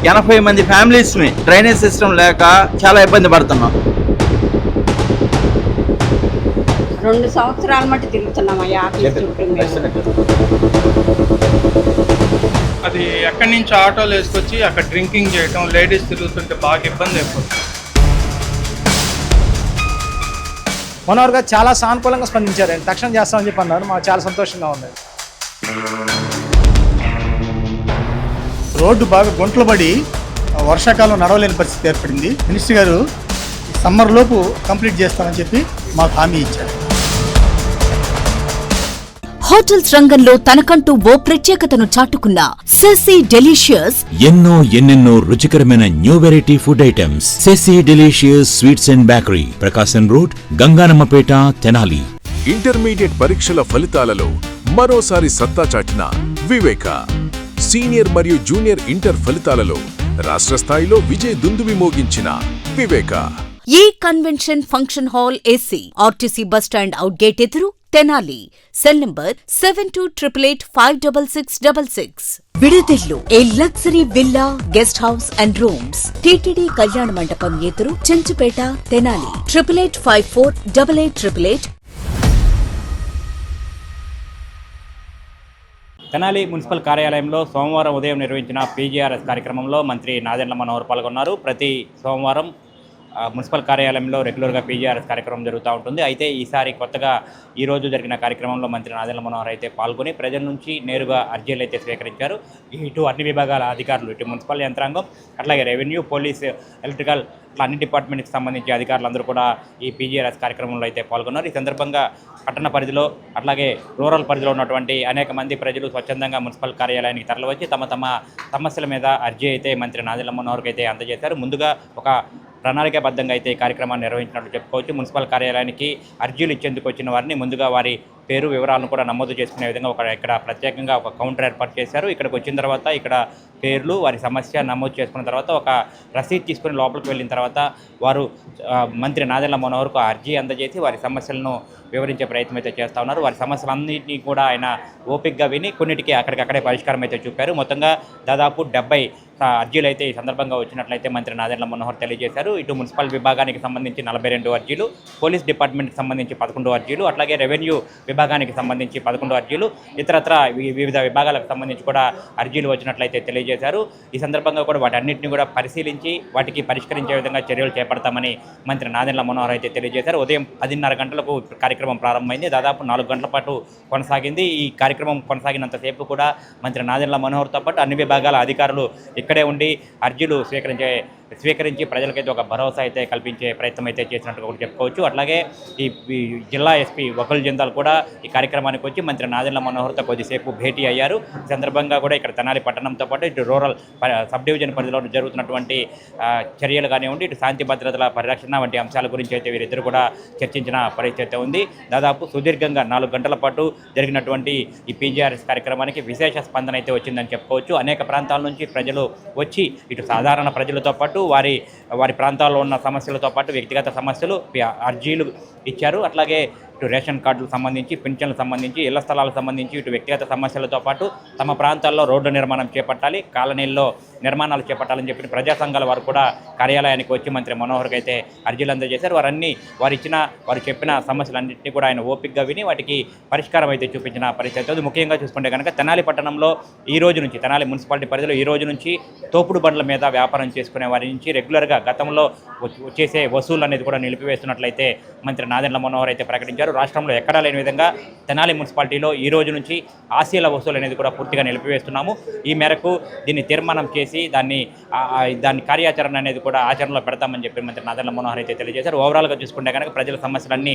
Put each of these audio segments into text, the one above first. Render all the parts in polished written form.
80 మంది ఫ్యామిలీస్ని drainage system లేక చాలా ఇబ్బంది పడుతున్నాం. 2 సంవత్సరాల మట్టి తిరుగుతున్నామయ్యా ఆఫీస్ చుట్టూ మేము. అది ఎక్కడి నుంచి ఆటోలు వేసుకొచ్చి అక్కడ డ్రింకింగ్ చేయటం, లేడీస్ తిరుగుతుంటే బాగా ఇబ్బంది అయిపోతుంది. మనోహర్ గారు చాలా సానుకూలంగా స్పందించారు. తక్షణం చేస్తామని చెప్పి అన్నారు. మాకు చాలా సంతోషంగా ఉంది. రోడ్డు బాగా గుంటలు పడి వర్షాకాలం నడవలేని పరిస్థితి ఏర్పడింది. మినిస్టర్ గారు సమ్మర్ లోపు కంప్లీట్ చేస్తామని చెప్పి మాకు హామీ ఇచ్చారు. హోటల్స్ రంగంలో తనకంటూ ఓ ప్రత్యేకతను చాటుకున్న సెసి డెలిషియస్ ఎన్నెన్నో రుచికరమైన new variety food items. Sesi delicious sweets and bakery, Prakasam road, Ganganammapeta, Tenali. Intermediate పరీక్షల ఫలితాలలో మరోసారి సత్తా చాటిన వివేక. సీనియర్ మరియు జూనియర్ ఇంటర్ ఫలితాలలో రాష్ట్ర స్థాయిలో విజయ దుందువి మోగించిన వివేక. ఈ convention function hall AC, RTC bus stand out gate ఎదురు, తెనాలి. Cell number 7288566666. విడుదెల్లు A luxury villa, guest house and rooms. TTD కళ్యాణ మండపం ఎదురు, చెంచుపేట, తెనాలి. 8854888888. తెనాలి మున్సిపల్ కార్యాలయంలో సోమవారం ఉదయం నిర్వహించిన పీజీఆర్ఎస్ కార్యక్రమంలో మంత్రి నాదెండ్ల మనోహర్ పాల్గొన్నారు. ప్రతి సోమవారం మున్సిపల్ కార్యాలయంలో రెగ్యులర్గా పీజీఆర్ఎస్ కార్యక్రమం జరుగుతూ ఉంటుంది. అయితే ఈసారి కొత్తగా ఈరోజు జరిగిన కార్యక్రమంలో మంత్రి నాదెండ్ల మనోహర్ అయితే పాల్గొని ప్రజల నుంచి నేరుగా అర్జీలు అయితే స్వీకరించారు. ఇటు అన్ని విభాగాల అధికారులు, ఇటు మున్సిపల్ యంత్రాంగం, అట్లాగే రెవెన్యూ, పోలీస్, ఎలక్ట్రికల్, ఇట్లా అన్ని డిపార్ట్మెంట్కి సంబంధించి అధికారులందరూ కూడా ఈ పీజీఆర్ఎస్ కార్యక్రమంలో అయితే పాల్గొన్నారు. ఈ సందర్భంగా పట్టణ పరిధిలో అట్లాగే రూరల్ పరిధిలో ఉన్నటువంటి అనేక మంది ప్రజలు స్వచ్ఛందంగా మున్సిపల్ కార్యాలయానికి తరలివచ్చి తమ సమస్యల మీద అర్జీ అయితే మంత్రి నాదెండ్ల మనోహర్కి అయితే అందజేశారు. ముందుగా ఒక ప్రణాళికాబద్ధంగా అయితే ఈ కార్యక్రమాన్ని నిర్వహించినట్లు చెప్పుకోవచ్చు. మున్సిపల్ కార్యాలయానికి అర్జీలు ఇచ్చేందుకు వచ్చిన వారిని ముందుగా వారి పేరు, వివరాలను కూడా నమోదు చేసుకునే విధంగా ఇక్కడ ప్రత్యేకంగా ఒక కౌంటర్ ఏర్పాటు చేశారు. ఇక్కడికి వచ్చిన తర్వాత ఇక్కడ పేర్లు, వారి సమస్య నమోదు చేసుకున్న తర్వాత ఒక రసీదు తీసుకుని లోపలికి వెళ్ళిన తర్వాత వారు మంత్రి నాదెండ్ల మనోహర్కు అర్జీ అందజేసి వారి సమస్యలను వివరించే ప్రయత్నం అయితే చేస్తూ ఉన్నారు. వారి సమస్యలన్నింటినీ కూడా ఆయన ఓపికగా విని కొన్నిటికి అక్కడికక్కడే పరిష్కారం అయితే చూపారు. మొత్తంగా దాదాపు 70 అర్జీలు అయితే ఈ సందర్భంగా వచ్చినట్లయితే మంత్రి నాదెండ్ల మనోహర్ తెలియజేశారు. ఇటు మున్సిపల్ విభాగానికి సంబంధించి 42 అర్జీలు, పోలీస్ డిపార్ట్మెంట్కి సంబంధించి 11 అర్జీలు, అట్లాగే రెవెన్యూ విభాగానికి సంబంధించి 11 అర్జీలు, ఇతరత్ర వివిధ విభాగాలకు సంబంధించి కూడా అర్జీలు వచ్చినట్లయితే తెలియజేశారు. ఈ సందర్భంగా కూడా వాటన్నింటినీ కూడా పరిశీలించి వాటికి పరిష్కరించే విధంగా చర్యలు చేపడతామని మంత్రి నాదెండ్ల మనోహర్ అయితే తెలియజేశారు. ఉదయం 10:30 గంటలకు కార్యక్రమం ప్రారంభమైంది. దాదాపు 4 గంటల పాటు కొనసాగింది. ఈ కార్యక్రమం కొనసాగినంతసేపు కూడా మంత్రి నాదెండ్ల మనోహర్తో పాటు అన్ని విభాగాల అధికారులు ఇక్కడే ఉండి అర్జీలు స్వీకరించి ప్రజలకైతే ఒక భరోసా అయితే కల్పించే ప్రయత్నం అయితే చేసినట్టు కూడా చెప్పుకోవచ్చు. అట్లాగే ఈ జిల్లా ఎస్పీ వకుల్ జిందాల్ కూడా ఈ కార్యక్రమానికి వచ్చి మంత్రి నాదెండ్ల మనోహర్తో కొద్దిసేపు భేటీ అయ్యారు. ఈ సందర్భంగా కూడా ఇక్కడ తెనాలి పట్టణంతో పాటు ఇటు రూరల్ సబ్ డివిజన్ పరిధిలో జరుగుతున్నటువంటి చర్యలు కానివ్వండి, ఇటు శాంతి భద్రతల పరిరక్షణ వంటి అంశాల గురించి అయితే వీరిద్దరు కూడా చర్చించిన పరిస్థితి ఉంది. దాదాపు సుదీర్ఘంగా 4 గంటల పాటు జరిగినటువంటి ఈ పీజీఆర్ఎస్ కార్యక్రమానికి విశేష స్పందన అయితే వచ్చిందని చెప్పుకోవచ్చు. అనేక ప్రాంతాల నుంచి ప్రజలు వచ్చి ఇటు సాధారణ ప్రజలతో పాటు వారి ప్రాంతాల్లో ఉన్న సమస్యలతో పాటు వ్యక్తిగత సమస్యలు, అర్జీలు ఇచ్చారు. అట్లాగే ఇటు రేషన్ కార్డులకు సంబంధించి, పింఛన్లకు సంబంధించి, ఇళ్ల స్థలాలకు సంబంధించి, ఇటు వ్యక్తిగత సమస్యలతో పాటు తమ ప్రాంతాల్లో రోడ్డు నిర్మాణం చేపట్టాలి, కాలనీల్లో నిర్మాణాలు చేపట్టాలని చెప్పి ప్రజా సంఘాల వారు కూడా కార్యాలయానికి వచ్చి మంత్రి మనోహర్కి అయితే అర్జీలు అందజేశారు. వారు చెప్పిన సమస్యలన్నింటినీ కూడా ఆయన ఓపికగా విని వాటికి పరిష్కారం అయితే చూపించిన పరిస్థితి. ముఖ్యంగా చూసుకుంటే కనుక తెనాలి పట్టణంలో ఈ రోజు నుంచి, తెనాలి మున్సిపాలిటీ పరిధిలో ఈ రోజు నుంచి తోపుడు బండ్ల మీద వ్యాపారం చేసుకునే వారి నుంచి రెగ్యులర్గా గతంలో చేసే వసూలు అనేది కూడా నిలిపివేస్తున్నట్లయితే మంత్రి నాదెండ్ల మనోహర్ అయితే ప్రకటించారు. రాష్ట్రంలో ఎక్కడా లేని విధంగా తెనాలి మున్సిపాలిటీలో ఈ రోజు నుంచి ఆశీల వసూలు అనేది కూడా పూర్తిగా నిలిపివేస్తున్నాము. ఈ మేరకు దీన్ని తీర్మానం చేసి దాని కార్యాచరణ అనేది కూడా ఆచరణలో పెడతామని చెప్పి మంత్రి నాదెండ్ల మనోహర్ అయితే తెలియజేశారు. ఓవరాల్గా చూసుకుంటే కనుక ప్రజల సమస్యలన్నీ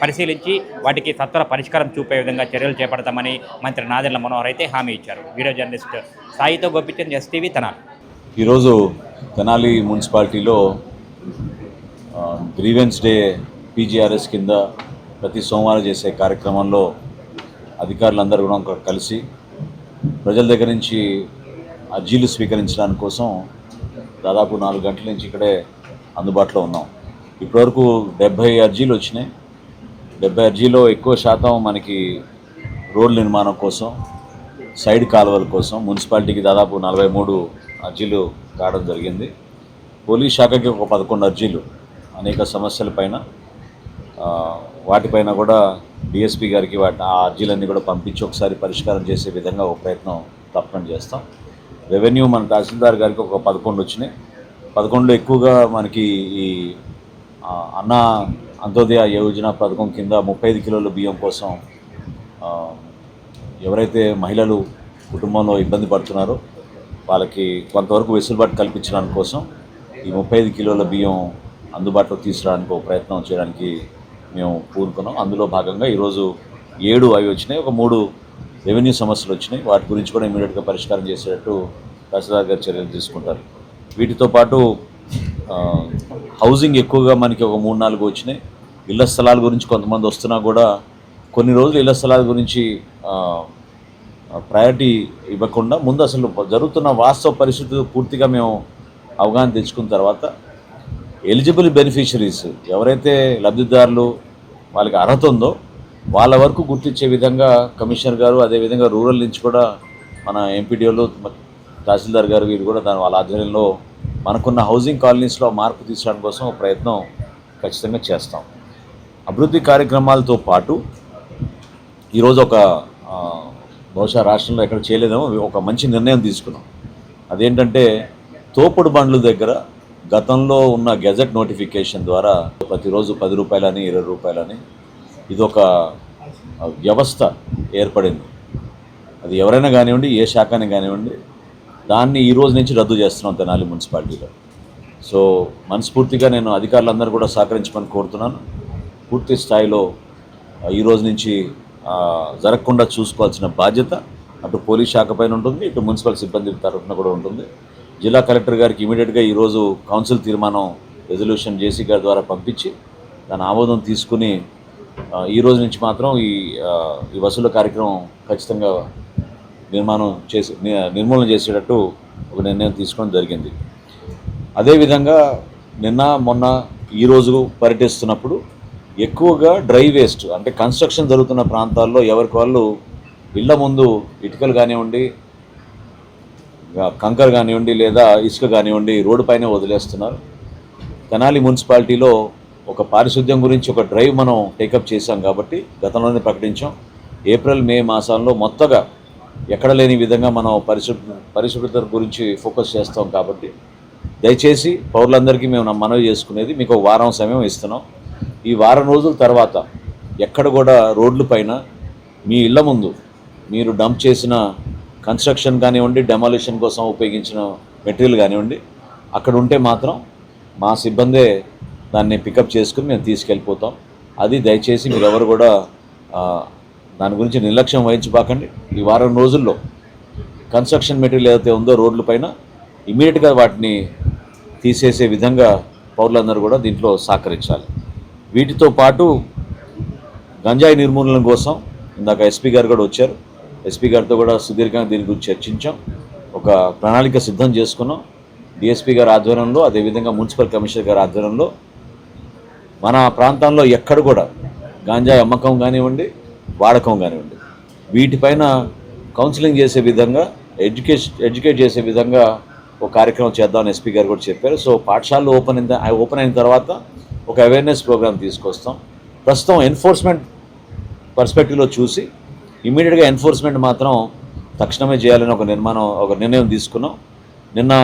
పరిశీలించి వాటికి సత్వర పరిష్కారం చూపే విధంగా చర్యలు చేపడతామని మంత్రి నాదెండ్ల మనోహర్ అయితే హామీ ఇచ్చారు. వీడియో జర్నలిస్ట్ సాయితో గోపిచంద్, ఎస్టీవీ, తెనాలి. ఈరోజు తెనాలి మున్సిపాలిటీలో గ్రీవెన్స్ డే పీజీఆర్ఎస్ కింద ప్రతి సోమవారం చేసే కార్యక్రమంలో అధికారులందరూ కూడా కలిసి ప్రజల దగ్గర నుంచి అర్జీలు స్వీకరించడానికి కోసం దాదాపు 4 గంటల నుంచి ఇక్కడే అందుబాటులో ఉన్నాం. ఇప్పటివరకు 70 అర్జీలు వచ్చినాయి. 70 అర్జీలో ఎక్కువ శాతం మనకి రోడ్ల నిర్మాణం కోసం, సైడ్ కాలువల కోసం. మున్సిపాలిటీకి దాదాపు 43 అర్జీలు కావడం జరిగింది. పోలీస్ శాఖకి ఒక 11 అర్జీలు అనేక సమస్యలపైన, వాటిపైన కూడా డిఎస్పీ గారికి ఆ అర్జీలన్నీ కూడా పంపించి ఒకసారి పరిష్కారం చేసే విధంగా ఒక ప్రయత్నం తప్పకుండా చేస్తాం. రెవెన్యూ మన తహసీల్దార్ గారికి ఒక 11 వచ్చినాయి. 11లో ఎక్కువగా మనకి ఈ అన్న అంత్యోదయ యోజన పథకం కింద 35 కిలోల బియ్యం కోసం ఎవరైతే మహిళలు కుటుంబంలో ఇబ్బంది పడుతున్నారో వాళ్ళకి కొంతవరకు వెసులుబాటు కల్పించడానికి కోసం ఈ 35 కిలోల బియ్యం అందుబాటులో తీసుకురావడానికి ఒక ప్రయత్నం చేయడానికి మేము పూనుకున్నాం. అందులో భాగంగా ఈరోజు 7 అవి వచ్చినాయి, ఒక 3 రెవెన్యూ సమస్యలు వచ్చినాయి. వాటి గురించి కూడా ఇమీడియట్గా పరిష్కారం చేసేటట్టు తహసీల్దార్ గారు చర్యలు తీసుకుంటారు. వీటితో పాటు హౌసింగ్ ఎక్కువగా మనకి ఒక 3-4 వచ్చినాయి. ఇళ్ల స్థలాల గురించి కొంతమంది వస్తున్నా కూడా కొన్ని రోజులు ఇళ్ల స్థలాల గురించి ప్రయారిటీ ఇవ్వకుండా ముందు అసలు జరుగుతున్న వాస్తవ పరిస్థితులు పూర్తిగా మేము అవగాహన తెచ్చుకున్న తర్వాత ఎలిజిబుల్ బెనిఫిషరీస్ ఎవరైతే లబ్ధిదారులు వాళ్ళకి అర్హత ఉందో వాళ్ళ వరకు గుర్తించే విధంగా కమిషనర్ గారు, అదేవిధంగా రూరల్ నుంచి కూడా మన ఎంపీడీఓలు, తహసీల్దార్ గారు వీరు కూడా వాళ్ళ ఆధ్వర్యంలో మనకున్న హౌసింగ్ కాలనీస్లో మార్పు తీసుకోవడం కోసం ఒక ప్రయత్నం ఖచ్చితంగా చేస్తాం. అభివృద్ధి కార్యక్రమాలతో పాటు ఈరోజు ఒక బహుశా రాష్ట్రంలో ఎక్కడ చేయలేదేమో ఒక మంచి నిర్ణయం తీసుకున్నాం. అదేంటంటే తోపుడు బండ్ల దగ్గర గతంలో ఉన్న గెజెట్ నోటిఫికేషన్ ద్వారా ప్రతిరోజు 10 రూపాయలని 20 రూపాయలని ఇదొక వ్యవస్థ ఏర్పడింది. అది ఎవరైనా కానివ్వండి, ఏ శాఖని కానివ్వండి, దాన్ని ఈ రోజు నుంచి రద్దు చేస్తున్నాం తెనాలి మున్సిపాలిటీలో. సో మనస్ఫూర్తిగా నేను అధికారులందరూ కూడా సహకరించమని కోరుతున్నాను. పూర్తి స్థాయిలో ఈ రోజు నుంచి జరగకుండా చూసుకోవాల్సిన బాధ్యత అటు పోలీస్ శాఖ పైన ఉంటుంది, ఇటు మున్సిపల్ సిబ్బంది తరఫున కూడా ఉంటుంది. జిల్లా కలెక్టర్ గారికి ఇమీడియట్గా ఈరోజు కౌన్సిల్ తీర్మానం రెజల్యూషన్ జేసీ గారి ద్వారా పంపించి దాని ఆమోదం తీసుకుని ఈ రోజు నుంచి మాత్రం ఈ వసూలు కార్యక్రమం ఖచ్చితంగా నిర్మూలన చేసేటట్టు ఒక నిర్ణయం తీసుకోవడం జరిగింది. అదేవిధంగా నిన్న మొన్న ఈరోజు పర్యటిస్తున్నప్పుడు ఎక్కువగా డ్రై వేస్ట్ అంటే కన్స్ట్రక్షన్ జరుగుతున్న ప్రాంతాల్లో ఎవరికి వాళ్ళు ఇళ్ల ముందు ఇటుకలు కానివ్వండి, కంకర్ కానివ్వండి, లేదా ఇసుక కానివ్వండి రోడ్డు పైన వదిలేస్తున్నారు. తెనాలి మున్సిపాలిటీలో ఒక పారిశుద్ధ్యం గురించి ఒక డ్రైవ్ మనం టేకప్ చేశాం కాబట్టి గతంలోనే ప్రకటించాం. ఏప్రిల్ మే మాసాల్లో మొత్తగా ఎక్కడ లేని విధంగా మనం పరిశుభ్రత గురించి ఫోకస్ చేస్తాం. కాబట్టి దయచేసి పౌరులందరికీ మేము మనవి చేసుకునేది, మీకు ఒక వారం సమయం ఇస్తున్నాం. ఈ వారం రోజుల తర్వాత ఎక్కడ కూడా రోడ్ల పైన మీ ఇళ్ల ముందు మీరు డంప్ చేసిన కన్స్ట్రక్షన్ కానివ్వండి, డెమాలిషన్ కోసం ఉపయోగించిన మెటీరియల్ కానివ్వండి అక్కడ ఉంటే మాత్రం మా సిబ్బందే దాన్ని పికప్ చేసుకుని మేము తీసుకెళ్ళిపోతాం. అది దయచేసి మీరు ఎవరు కూడా దాని గురించి నిర్లక్ష్యం వహించబాకండి. ఈ వారం రోజుల్లో కన్స్ట్రక్షన్ మెటీరియల్ ఏదైతే ఉందో రోడ్ల పైన ఇమీడియట్గా వాటిని తీసేసే విధంగా పౌరులందరూ కూడా దీంట్లో సహకరించాలి. వీటితో పాటు గంజాయి నిర్మూలన కోసం ఇందాక ఎస్పీ గారు కూడా వచ్చారు. ఎస్పీ గారితో కూడా సుదీర్ఘంగా దీని గురించి చర్చించాం. ఒక ప్రణాళిక సిద్ధం చేసుకున్నాం. డిఎస్పీ గారి ఆధ్వర్యంలో, అదేవిధంగా మున్సిపల్ కమిషనర్ గారి ఆధ్వర్యంలో మన ప్రాంతంలో ఎక్కడ కూడా గంజాయి అమ్మకం కానివ్వండి, వాడకం కానివ్వండి, వీటిపైన కౌన్సిలింగ్ చేసే విధంగా ఎడ్యుకేట్ చేసే విధంగా ఒక కార్యక్రమం చేద్దామని ఎస్పీ గారు కూడా చెప్పారు. సో పాఠశాలలు ఓపెన్ అయిన తర్వాత ఒక అవేర్నెస్ ప్రోగ్రామ్ తీసుకొస్తాం. ప్రస్తుతం ఎన్ఫోర్స్మెంట్ పర్స్పెక్టివ్లో చూసి ఇమీడియట్గా ఎన్ఫోర్స్మెంట్ మాత్రం తక్షణమే చేయాలని ఒక నిర్ణయం తీసుకున్నాం. నిన్న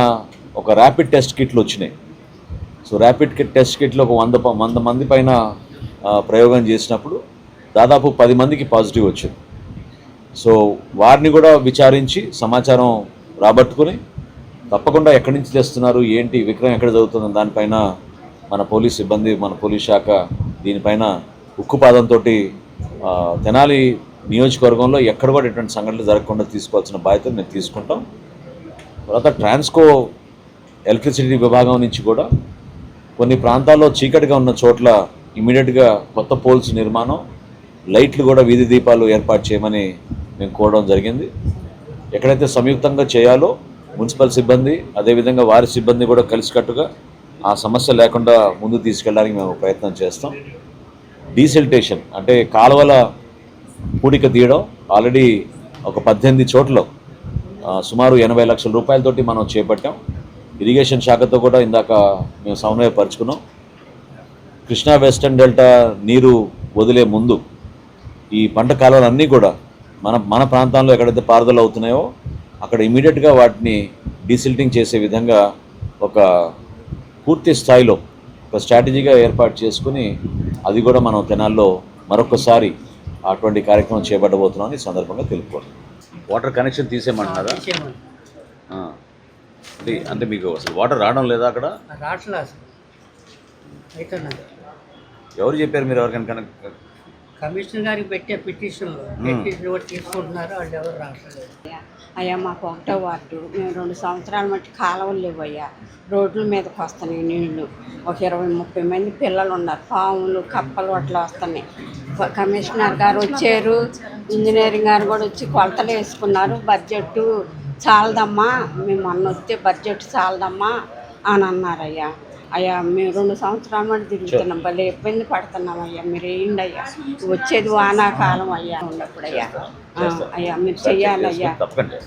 ఒక ర్యాపిడ్ టెస్ట్ కిట్లు వచ్చినాయి. సో ర్యాపిడ్ టెస్ట్ కిట్లో ఒక 100 మంది పైన ప్రయోగం చేసినప్పుడు దాదాపు 10 మందికి పాజిటివ్ వచ్చింది. సో వారిని కూడా విచారించి సమాచారం రాబట్టుకుని తప్పకుండా ఎక్కడి నుంచి తెస్తున్నారు, ఏంటి విక్రయం ఎక్కడ జరుగుతుందో దానిపైన మన పోలీస్ సిబ్బంది, మన పోలీస్ శాఖ దీనిపైన ఉక్కుపాదంతో తెనాలి నియోజకవర్గంలో ఎక్కడ కూడా ఇటువంటి సంఘటనలు జరగకుండా తీసుకోవాల్సిన బాధ్యత మేము తీసుకుంటాం. తర్వాత ట్రాన్స్కో ఎలక్ట్రిసిటీ విభాగం నుంచి కూడా కొన్ని ప్రాంతాల్లో చీకటిగా ఉన్న చోట్ల ఇమీడియట్గా కొత్త పోల్స్ నిర్మాణం, లైట్లు కూడా వీధి దీపాలు ఏర్పాటు చేయమని మేము కోరడం జరిగింది. ఎక్కడైతే సంయుక్తంగా చేయాలో మున్సిపల్ సిబ్బంది అదేవిధంగా వారి సిబ్బంది కూడా కలిసికట్టుగా ఆ సమస్య లేకుండా ముందు తీసుకెళ్ళడానికి మేము ప్రయత్నం చేస్తాం. డీసిల్టేషన్ అంటే కాలువల పూడిక తీయడం ఆల్రెడీ ఒక 18 చోట్ల సుమారు 80 లక్షల రూపాయలతోటి మనం చేపట్టాం. ఇరిగేషన్ శాఖతో కూడా ఇందాక మేము సమన్వయపరుచుకున్నాం. కృష్ణా వెస్టర్న్ డెల్టా నీరు వదిలే ముందు ఈ పంట కాలాలన్నీ కూడా మన ప్రాంతాల్లో ఎక్కడైతే పారుదల అవుతున్నాయో అక్కడ ఇమీడియట్గా వాటిని డీసిల్టింగ్ చేసే విధంగా ఒక పూర్తి స్థాయిలో ఒక స్ట్రాటజీగా ఏర్పాటు చేసుకుని అది కూడా మనం తెనాల్లో మరొకసారి అటువంటి కార్యక్రమం చేపట్టబోతున్నామని ఈ సందర్భంగా తెలుపుకోండి. Water connection తీసేయమంటున్నారా? అంటే మీకు అసలు వాటర్ రావడం లేదా అక్కడ? ఎవరు చెప్పారు మీరు ఎవరికైనా కనెక్ట్? కమిషనర్ గారికి పెట్టే పిటిషన్ కూడా తీసుకుంటున్నారు, వాళ్ళు ఎవరు రావట్లేదు. అయ్యా మాకు 1వ వార్డు, మేము 2 సంవత్సరాల మట్టి కాలువలు లేవయ్యా, రోడ్ల మీదకి వస్తున్నాయి నీళ్లు. ఒక 20-30 మంది పిల్లలు ఉన్నారు, పాములు కప్పలు అట్లా వస్తున్నాయి. కమిషనర్ గారు వచ్చారు, ఇంజనీరింగ్ గారు కూడా వచ్చి కొలతలు వేసుకున్నారు. బడ్జెట్ చాలదమ్మా, మేము మొన్న వస్తే బడ్జెట్ చాలదమ్మా అని అన్నారయ్యా. అయ్యా మేము 2 సంవత్సరాల మట్టి తిరుగుతున్నాం, భలే ఇబ్బంది పడుతున్నాం అయ్యా, మీరు వేయండి అయ్యా. వచ్చేది వానాకాలం అయ్యా ఉన్నప్పుడు అయ్యా. అయ్యా మీరు చెయ్యాలయ్యా.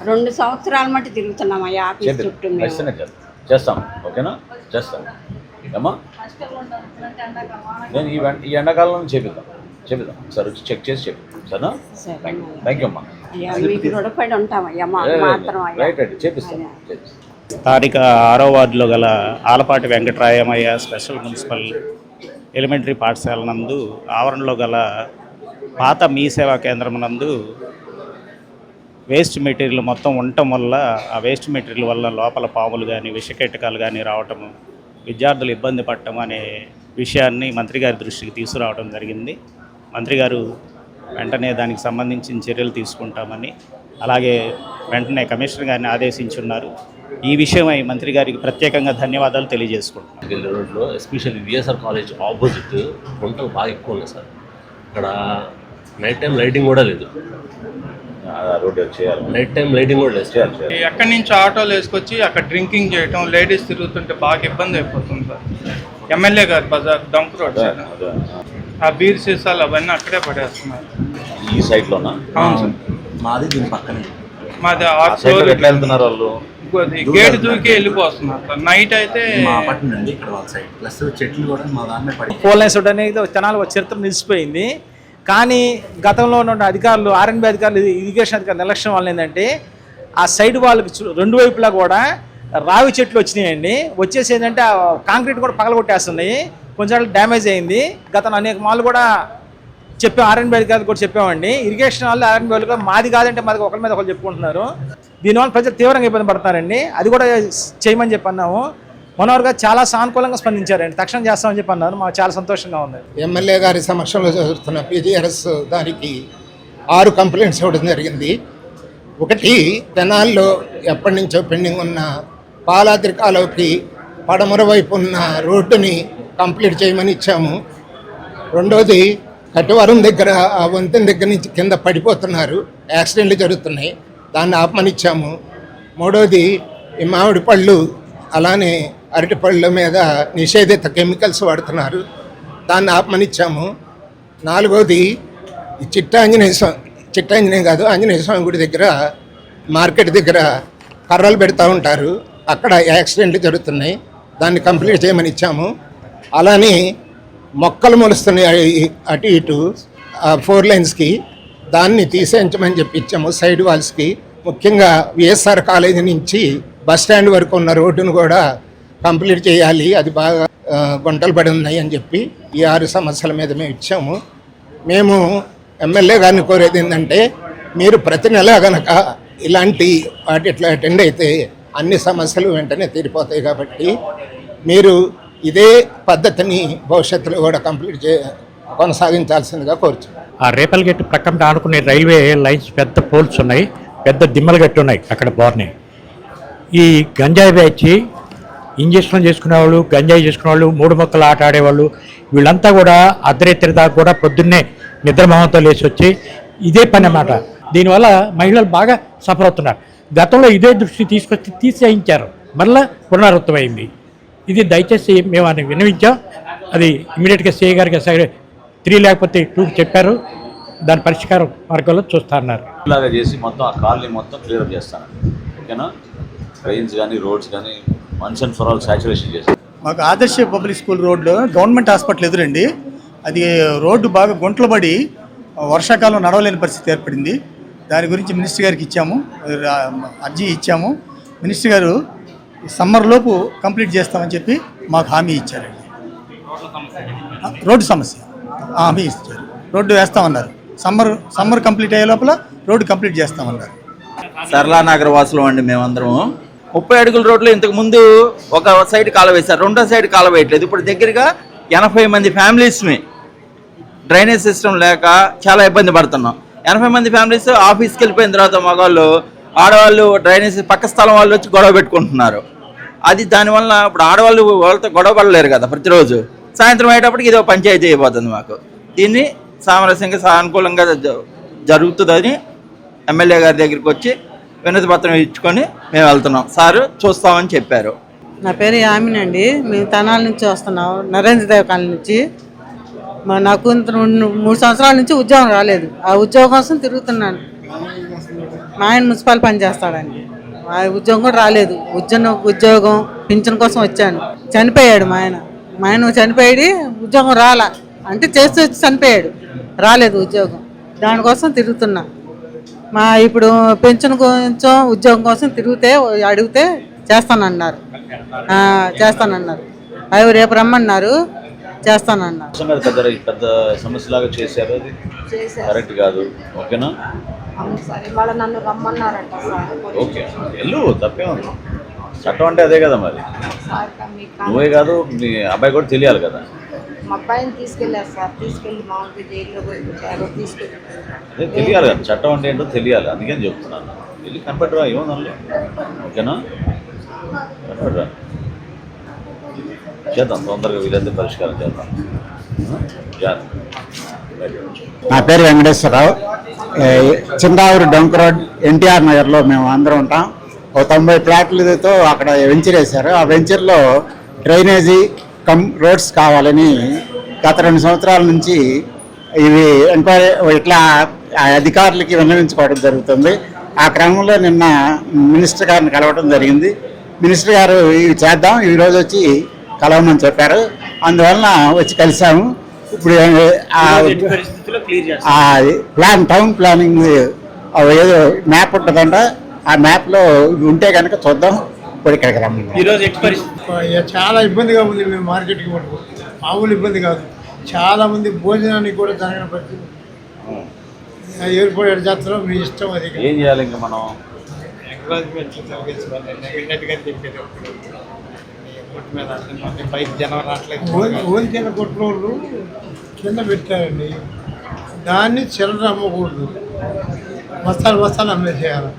2 సంవత్సరాల మట్టి తిరుగుతున్నాం అయ్యా ఆఫీస్ చుట్టూ. మేము చేస్తాం, ఓకేనా? చేస్తాం అమ్మా. నేను ఈ ఎండాకాలంలో చేపిద్దాం సార్, వచ్చి చెక్ చేసి చెప్పిద్దాం సరేనా? థ్యాంక్ యూ అమ్మా. అయ్యా మీకు రుణపడి ఉంటామయ్యా, మాత్రం రైట్ రైట్ చేపిస్తాం. స్థానిక 6వ వార్డులో గల ఆలపాటి వెంకటరాయమయ్య స్పెషల్ మున్సిపల్ ఎలిమెంటరీ పాఠశాల నందు ఆవరణలో గల పాత మీ సేవా కేంద్రం నందు వేస్ట్ మెటీరియల్ మొత్తం ఉండటం వల్ల ఆ వేస్ట్ మెటీరియల్ వల్ల లోపల పాములు కానీ విషకీటకాలు కానీ రావటము, విద్యార్థులు ఇబ్బంది పడటం అనే విషయాన్ని మంత్రి గారి దృష్టికి తీసుకురావడం జరిగింది. మంత్రి గారు వెంటనే దానికి సంబంధించిన చర్యలు తీసుకుంటామని, అలాగే వెంటనే కమిషనర్ గారిని ఆదేశించున్నారు. ఈ విషయమై మంత్రి గారికి ప్రత్యేకంగా ధన్యవాదాలు తెలియజేసుకుంటున్నాను. రోడ్లో ఎస్పెషల్లీ విఎస్ఆర్ కాలేజ్ ఆపోజిట్ గుంటలు బాగా ఎక్కువ ఉన్నాయి సార్. ఇక్కడ నైట్ టైం లైటింగ్ కూడా లేదు, నైట్ టైం లైటింగ్ కూడా లేదు. ఎక్కడి నుంచి ఆటోలు వేసుకొచ్చి అక్కడ డ్రింకింగ్ చేయటం, లేడీస్ తిరుగుతుంటే బాగా ఇబ్బంది అయిపోతుంది సార్. ఎమ్మెల్యే గారు బజార్ డంప్ రోడ్ సార్, ఆ బీర్ సీసాలు అవన్నీ అక్కడే పడేస్తున్నారు. ఈ సైడ్లోనా? అవును సార్, మాది దీని పక్కనే. మాది ఎట్లా వెళ్తున్నారు వాళ్ళు? గేట్ దూకి వెళ్ళిపోతున్నారు సార్. నైట్ అయితే ఇక్కడ సైడ్ ప్లస్ చెట్లు కూడా మా దాన్ని పడి 4 లైన్స్ అనేది తెనాలి చరిత్ర నిలిచిపోయింది. కానీ గతంలో ఉన్న అధికారులు, ఆర్ఎన్బి అధికారులు, ఇరిగేషన్ అధికారులు నిర్లక్ష్యం వల్ల ఏంటంటే ఆ సైడ్ వాళ్ళకి 2 వైపులా కూడా రావి చెట్లు వచ్చినాయండి. వచ్చేసి ఏంటంటే కాంక్రీట్ కూడా పగలగొట్టేస్తున్నాయి, కొంచెం డ్యామేజ్ అయింది. గతంలో అనేక మాలు కూడా చెప్పాం, ఆర్ఎన్బి అధికారులు కూడా చెప్పామండి. ఇరిగేషన్ వాళ్ళు ఆర్ఎన్బి వాళ్ళు కూడా మాది కాదంటే మాది ఒకరి మీద ఒకరు చెప్పుకుంటున్నారు. దీనివల్ల ప్రజలు తీవ్రంగా ఇబ్బంది పడతారండి. అది కూడా చేయమని చెప్పి అన్నాము. మనోహర్ గారు చాలా సానుకూలంగా స్పందించారండి, తక్షణం చేస్తామని చెప్పి అన్నారు. మాకు చాలా సంతోషంగా ఉంది. ఎమ్మెల్యే గారి సమక్షంలో జరుగుతున్న పీజీఆర్ఎస్ దానికి 6 కంప్లైంట్స్ ఇవ్వడం జరిగింది. ఒకటి, తెనాల్లో ఎప్పటి నుంచో పెండింగ్ ఉన్న పాలాద్రి కాలువకి పడమర వైపు ఉన్న రోడ్డుని కంప్లీట్ చేయమని ఇచ్చాము. రెండోది, కటివరం దగ్గర ఆ వంతెన దగ్గర నుంచి కింద పడిపోతున్నారు, యాక్సిడెంట్లు జరుగుతున్నాయి, దాన్ని ఆపమని ఇచ్చాము. మూడోది, ఈ మామిడి పళ్ళు అలానే అరటి పళ్ళ మీద నిషేధిత కెమికల్స్ వాడుతున్నారు, దాన్ని ఆపమని ఇచ్చాము. నాలుగోది, ఈ చిట్టాంజనేయం కాదు, ఆంజనేయ స్వామి గుడి దగ్గర మార్కెట్ దగ్గర కర్రలు పెడతా ఉంటారు, అక్కడ యాక్సిడెంట్లు జరుగుతున్నాయి, దాన్ని కంప్లీట్ చేయమని ఇచ్చాము. అలానే మొక్కలు మొలుస్తున్నాయి అటు ఇటు 4 లైన్స్కి, దాన్ని తీసేయించమని చెప్పి ఇచ్చాము. సైడ్ వాల్స్కి ముఖ్యంగా విఎస్ఆర్ కాలేజీ నుంచి బస్ స్టాండ్ వరకు ఉన్న రోడ్డును కూడా కంప్లీట్ చేయాలి, అది బాగా గుంటలు పడి ఉన్నాయి అని చెప్పి ఈ 6 సమస్యల మీద మేము ఇచ్చాము. మేము ఎమ్మెల్యే గారిని కోరేది ఏంటంటే, మీరు ప్రతి నెల కనుక ఇలాంటి వాటిట్లో అటెండ్ అయితే అన్ని సమస్యలు వెంటనే తీరిపోతాయి. కాబట్టి మీరు ఇదే పద్ధతిని భవిష్యత్తులో కూడా కొనసాగించాల్సిందిగా కోరుచున్నాను. ఆ రేపల్గట్టు ప్రక్కన ఆనుకునే రైల్వే లైన్స్ పెద్ద పోల్స్ ఉన్నాయి, పెద్ద దిమ్మలు గట్టి ఉన్నాయి అక్కడ బోర్ని. ఈ గంజాయి బ్యాచ్ ఇంజక్షన్ చేసుకునేవాళ్ళు, గంజాయి చేసుకునేవాళ్ళు, 3 మొక్కలు ఆట ఆడేవాళ్ళు, వీళ్ళంతా కూడా అర్ధరాత్రి దాకా కూడా పొద్దున్నే నిద్రమోహంతో లేచి వచ్చి ఇదే పని అన్నమాట. దీనివల్ల మహిళలు బాగా సఫర్ అవుతున్నారు. గతంలో ఇదే దృష్టి తీసుకొచ్చి తీసేయించారు, మళ్ళీ పునరావృతమైంది. ఇది దయచేసి మేము అని విన్నవించాం. అది ఇమీడియట్గా సిఐ గారికి 3 లేకపోతే 2 చెప్పారు, దాని పరిష్కారం మార్గంలో చూస్తా అన్నారు. ఇలాగా చేసి మొత్తం ఆ కాలనీ మొత్తం క్లియర్ చేస్తాను. ఓకేనా? ట్రైన్స్ కానీ రోడ్స్ కానీ once and for all saturation చేశారు. మాకు ఆదర్శ పబ్లిక్ స్కూల్ రోడ్లో గవర్నమెంట్ హాస్పిటల్ ఎదురండి. అది రోడ్డు బాగా గుంటలు పడి వర్షాకాలం నడవలేని పరిస్థితి ఏర్పడింది. దాని గురించి మినిస్టర్ గారికి ఇచ్చాము, అర్జీ ఇచ్చాము. మినిస్టర్ గారు సమ్మర్లోపు కంప్లీట్ చేస్తామని చెప్పి మాకు హామీ ఇచ్చారండి. రోడ్డు సమస్య హామీ ఇచ్చారు. రోడ్డు వేస్తామన్నారు. సమ్మర్ కంప్లీట్ అయ్యే లోపల రోడ్డు కంప్లీట్ చేస్తామన్నారు. సరళా నగర్ వాసులం అండి మేమందరం. 30 అడుగుల రోడ్లు ఇంతకు ముందు ఒక సైడ్ కాలువ వేశారు, రెండో సైడ్ కాలువ వేయట్లేదు. ఇప్పుడు దగ్గరగా 80 మంది ఫ్యామిలీస్ని డ్రైనేజ్ సిస్టమ్ లేక చాలా ఇబ్బంది పడుతున్నాం. 80 మంది ఫ్యామిలీస్ ఆఫీస్కి వెళ్ళిపోయిన తర్వాత మగవాళ్ళు ఆడవాళ్ళు డ్రైనేజ్ పక్క స్థలం వాళ్ళు వచ్చి గొడవ పెట్టుకుంటున్నారు. అది దానివల్ల ఇప్పుడు ఆడవాళ్ళు వాళ్ళతో గొడవ పడలేరు కదా ప్రతిరోజు. సాయంత్రం అయ్యేటప్పటికి ఇదో పంచాయతీ అయిపోతుంది మాకు. దీన్ని సామరస్యంగా సానుకూలంగా జరుగుతుందని ఎమ్మెల్యే గారి దగ్గరికి వచ్చి వినతి పత్రం ఇచ్చుకొని మేము వెళ్తున్నాం. సారు చూస్తామని చెప్పారు. నా పేరు యామిని అండి. మేము తనాల నుంచి వస్తున్నాం, నరేంద్ర దేవ్ కాలనీ నుంచి. నాకు 3 సంవత్సరాల నుంచి ఉద్యోగం రాలేదు. ఆ ఉద్యోగం కోసం తిరుగుతున్నాను. మా ఆయన మున్సిపల్ పని చేస్తాడండి. ఆ ఉద్యోగం కూడా రాలేదు. ఉద్యోగం పింఛన్ కోసం వచ్చాను. చనిపోయాడు మా ఆయన చనిపోయాడు. ఉద్యోగం రాలా అంటే చేస్తూ వచ్చి చనిపోయాడు. రాలేదు ఉద్యోగం. దానికోసం తిరుగుతున్నా. ఇప్పుడు పెన్షన్ కొంచెం ఉద్యోగం కోసం అడిగితే చేస్తానన్నారు. అవి రేపు రమ్మన్నారు, చేస్తానన్నారు. పెద్ద సమస్యలాగా చేశారు, అది కరెక్ట్ కాదు. ఓకేనా? నన్ను రమ్మన్నారంట. ఓకే, వెళ్ళు, తప్పే ఉంది. చట్టం అంటే అదే కదా మరి. నువ్వే కాదు, మీ అబ్బాయి కూడా తెలియాలి కదా. మా అబ్బాయిని తీసుకెళ్ళారు సార్. తీసుకెళ్ళి మామూలుగా జైల్లో పెట్టారు. అదే తెలియాలి కదా, చట్టం అంటే ఏంటో తెలియాలి. అందుకని చెప్తున్నాను. వెళ్ళి కనపడరా, ఏమన్నా. ఓకేనా? కనపడరా, చేద్దాం. తొందరగా వీలైతే పరిష్కారం చేద్దాం. నా పేరు వెంకటేశ్వరరావు. చిందావూరు డొంక రోడ్ ఎన్టీఆర్ నగర్లో మేము అందరం ఉంటాం. ఒక 90 ప్లాట్లతో అక్కడ వెంచర్ వేశారు. ఆ వెంచర్లో డ్రైనేజీ రోడ్స్ కావాలని గత 2 సంవత్సరాల నుంచి ఇవి ఎంక్వైరీ ఇట్లా అధికారులకి విన్నవించుకోవడం జరుగుతుంది. ఆ క్రమంలో నిన్న మినిస్టర్ గారిని కలవడం జరిగింది. మినిస్టర్ గారు ఇవి చేద్దాం, ఈరోజు వచ్చి కలవమని చెప్పారు. అందువలన వచ్చి కలిసాము. ఇప్పుడు టౌన్ ప్లానింగ్ ఏదో మ్యాప్ ఉంటుందంట. ఆ మ్యాప్లో ఉంటే కనుక చూద్దాం. ఇప్పుడు ఇక్కడికి రమ్మని చాలా ఇబ్బందిగా ఉంది. మేము మార్కెట్కి పట్టుకో మామూలు ఇబ్బంది కాదు. చాలామంది భోజనానికి కూడా జరగని పరిస్థితి. ఏర్పడే జాతరలో మీ ఇష్టం. అది ఏం చేయాలి ఇంకా మనం? హోల్సేల్ కొట్టుకోళ్ళు కింద పెట్టారండి. దాన్ని చిల్లర అమ్మకూడదు, బస్తాలు అమ్మేసేయాలి.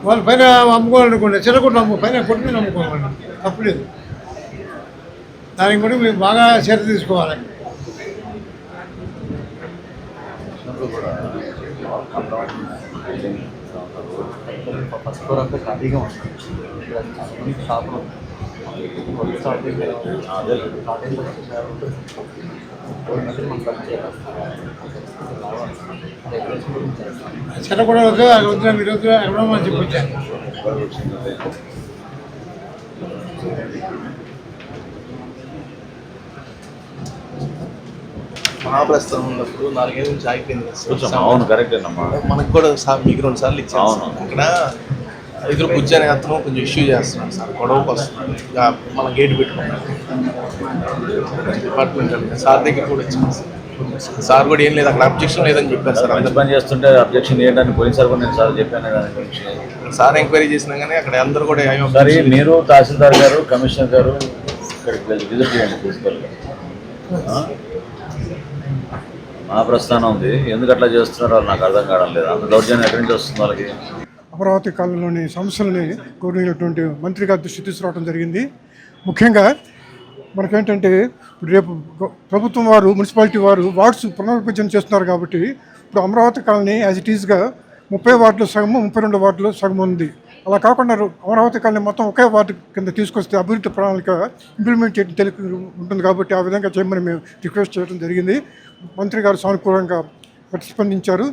వాళ్ళ పైన అమ్ముకోవాలనుకోండి, చిల్లకొట్టు పైన కొట్టు మీద అమ్ముకోవాలండి, తప్పులేదు. దానికి కూడా మేము బాగా చర్య తీసుకోవాలి. చెర కూడా వద్దు, మీరు వద్దు ఎక్కడో మనం చెప్పొచ్చాను. మహాప్రస్థానం ఉన్నప్పుడు 4 ఏళ్ళ నుంచి ఆగిపోయింది. అవును, కరెక్టేనమ్మా. మనకు కూడా మీకు 2 సార్లు ఇచ్చాము. అక్కడ ఎదురు బుజ్జి అనే అతను కొంచెం ఇష్యూ చేస్తున్నాడు సార్, గొడవకు వస్తున్నాడు. ఇక మనం గేట్ పెట్టుకున్నాం. డిపార్ట్మెంట్ సార్ దగ్గర కూడా వచ్చింది సార్ కూడా ఏం లేదు, అక్కడ అబ్జెక్షన్ లేదని చెప్పారు సార్. ఎంత పని చేస్తుంటే అబ్జెక్షన్ ఏంటని పోయినసారి కూడా నేను సార్ చెప్పాను దాని గురించి. సార్ ఎంక్వైరీ చేసినా కానీ అక్కడ అందరూ కూడా సరే, మీరు తహసీల్దార్ గారు, కమిషనర్ గారు ఇక్కడికి విజిట్ చేయండి ప్రిన్సిపల్. మా ప్రస్థానం ఉంది, ఎందుకు అట్లా చేస్తున్నారో నాకు అర్థం కావడం లేదు. అంత దౌర్జన్యం ఎక్కడి నుంచి వస్తుంది వాళ్ళకి? అమరావతి కాలంలోని సమస్యలని కోరినటువంటి మంత్రి గారి దృష్టి తీసుకురావడం జరిగింది. ముఖ్యంగా మనకేంటంటే రేపు ప్రభుత్వం వారు, మున్సిపాలిటీ వారు వార్డ్స్ పునర్విభజన చేస్తున్నారు కాబట్టి ఇప్పుడు అమరావతి కాలనీ యాజ్ ఇట్ ఈస్గా 30 వార్డులు సగము, 32 వార్డులు సగం ఉంది. అలా కాకుండా అమరావతి కాలనీ మొత్తం ఒకే వార్డు కింద తీసుకొస్తే అభివృద్ధి ప్రణాళిక ఇంప్లిమెంట్ చేయడం ఉంటుంది. కాబట్టి ఆ విధంగా చేయమని మేము రిక్వెస్ట్ చేయడం జరిగింది. మంత్రి గారు సానుకూలంగా ప్రతిస్పందించారు.